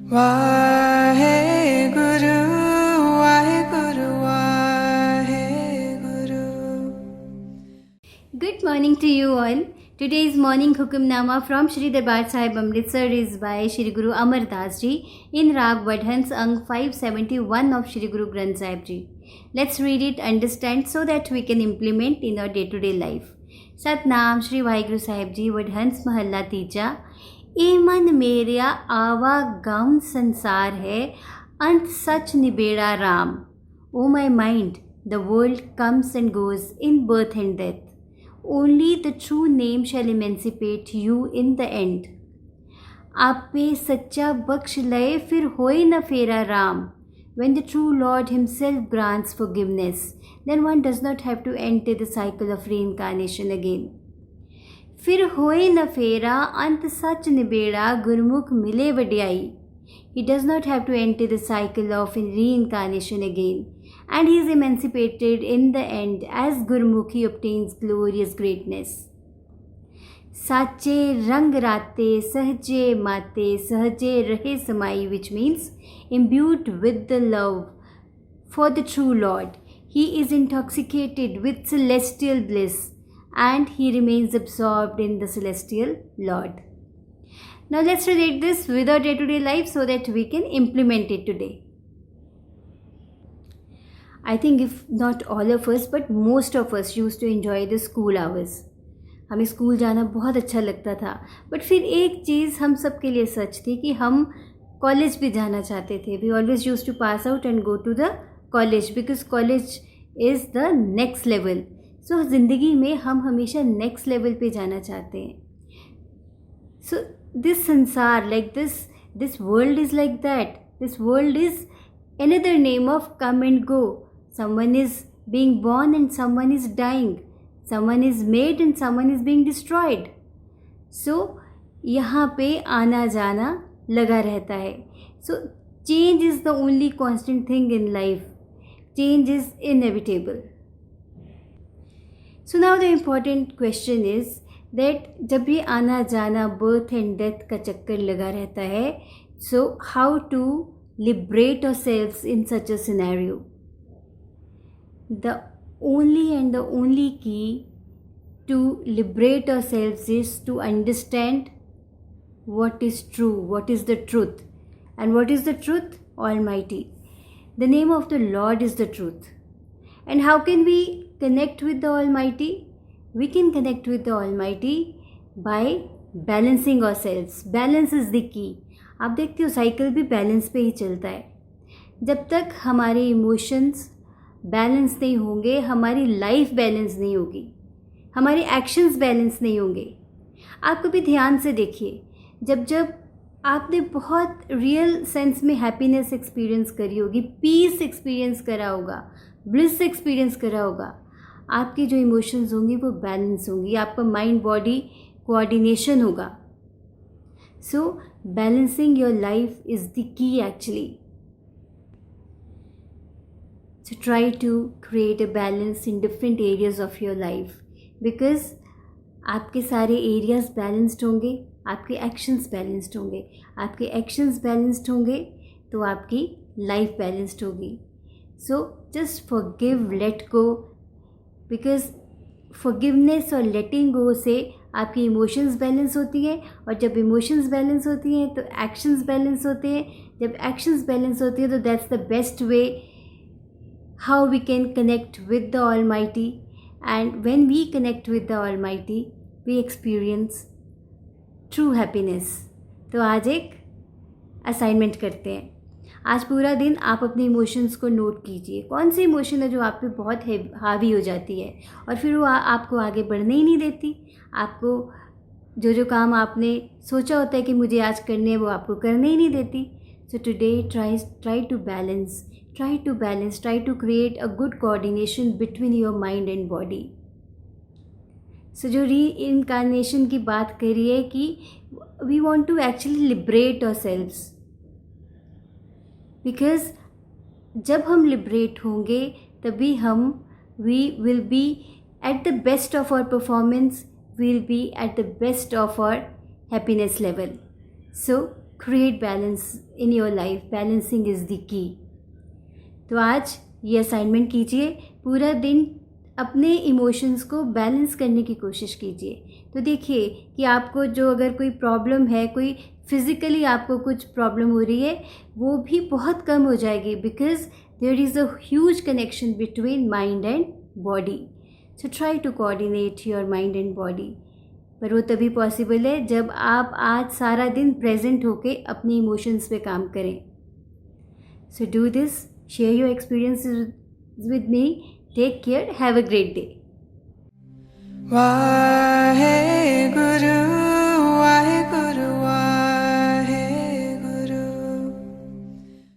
Waheguru, Waheguru, Waheguru. Good morning to you all. Today's morning Hukamnama from Shri Darbar Sahib Amritsar is by Shri Guru Amar Das Ji in Rag Vadhans Ang 571 of Shri Guru Granth Sahib Ji. Let's read it, understand so that we can implement in our day-to-day life. Satnam Shri Vaheguru Sahib Ji Vadhans Mahalla Tija. ए मन मेरा आवागम संसार है अंत सच निबेड़ा Ram. O my mind, the world comes and goes in birth and death. Only the true name shall emancipate you in the end. आप पे सच्चा बख्श लय फिर होए न फेरा Ram. When the true Lord himself grants forgiveness, then one does not have to enter the cycle of reincarnation again. फिर होए न फेरा अंत सच निबेड़ा गुरमुख मिले वड्याई. He does not have to enter the cycle of reincarnation again, and he is emancipated in the end as Gurmukh he obtains glorious greatness. साचे रंग राते सहजे माते सहजे रहे समाई, which means imbued with the love for the true Lord, he is intoxicated with celestial bliss and he remains absorbed in the celestial Lord. Now let's relate this with our day-to-day life so that we can implement it today. I think if not all of us but most of us used to enjoy the school hours. हमें school जाना बहुत अच्छा लगता था, but फिर एक चीज़ हम सब के लिए सच थी कि हम कॉलेज भी जाना चाहते थे. We always use to pass out and go to the college because college is the next level. So ज़िंदगी में हम हमेशा नेक्स्ट लेवल पे जाना चाहते हैं. सो दिस संसार like this world is like that. This world is another name of come and go. Someone is being born and someone is dying. Someone is made and someone is being destroyed. So यहाँ पे आना जाना लगा रहता है. So change is the only constant thing in life. Change is inevitable. So now the important question is that जब ये आना जाना birth and death का चक्कर लगा रहता है, so how to liberate ourselves in such a scenario? The only and the only key to liberate ourselves is to understand what is true, what is the truth. And what is the truth? Almighty. The name of the Lord is the truth. And how can we connect with the Almighty? We can connect with the Almighty by balancing ourselves. Balance is the key. आप देखते हो cycle भी balance पे ही चलता है. जब तक हमारे इमोशंस बैलेंस नहीं होंगे, हमारी लाइफ बैलेंस नहीं होगी, हमारे एक्शंस बैलेंस नहीं होंगे. आप कभी ध्यान से देखिए, जब जब आपने बहुत रियल सेंस में हैप्पीनेस एक्सपीरियंस करी होगी, पीस एक्सपीरियंस करा होगा, ब्लिस एक्सपीरियंस करा होगा, आपके जो इमोशंस होंगे वो बैलेंस होंगी, आपका माइंड बॉडी कोऑर्डिनेशन होगा. So balancing your life is the key actually. So try to create a balance in different areas of your life because आपके सारे एरियाज़ बैलेंस्ड होंगे, आपके एक्शंस बैलेंस्ड होंगे, आपके एक्शंस बैलेंस्ड होंगे तो आपकी लाइफ बैलेंस्ड होगी. So just forgive, let go, because forgiveness और लेटिंग गो से आपकी इमोशंस बैलेंस होती हैं, और जब इमोशंस बैलेंस होती हैं तो एक्शंस बैलेंस होते हैं. जब एक्शंस बैलेंस होती हैं तो that's the best way how we can connect with the Almighty, and when we connect with the Almighty we experience true happiness. तो आज एक असाइनमेंट करते हैं. आज पूरा दिन आप अपने इमोशंस को नोट कीजिए. कौन सी इमोशन है जो आप पे बहुत हावी हो जाती है और फिर वो आपको आगे बढ़ने ही नहीं देती. आपको जो काम आपने सोचा होता है कि मुझे आज करने हैं वो आपको करने ही नहीं देती. So today try to balance. Try to create a good coordination between your mind and body. So जो reincarnation की बात करी है कि we want to actually liberate ourselves. Because जब हम liberate होंगे तभी we will be at the best of our performance, we will be at the best of our happiness level. So create balance in your life. Balancing is the key. तो आज ये assignment कीजिए, पूरा दिन अपने emotions को balance करने की कोशिश कीजिए. तो देखिए कि आपको जो अगर कोई प्रॉब्लम है, कोई फिज़िकली आपको कुछ प्रॉब्लम हो रही है, वो भी बहुत कम हो जाएगी, because there is a huge connection between mind and body. So try to coordinate your mind and body. पर वो तभी पॉसिबल है जब आप आज सारा दिन प्रेजेंट होके अपने इमोशंस पे काम करें. So do this, share your experiences with me. Take care, have a great day. Waheguru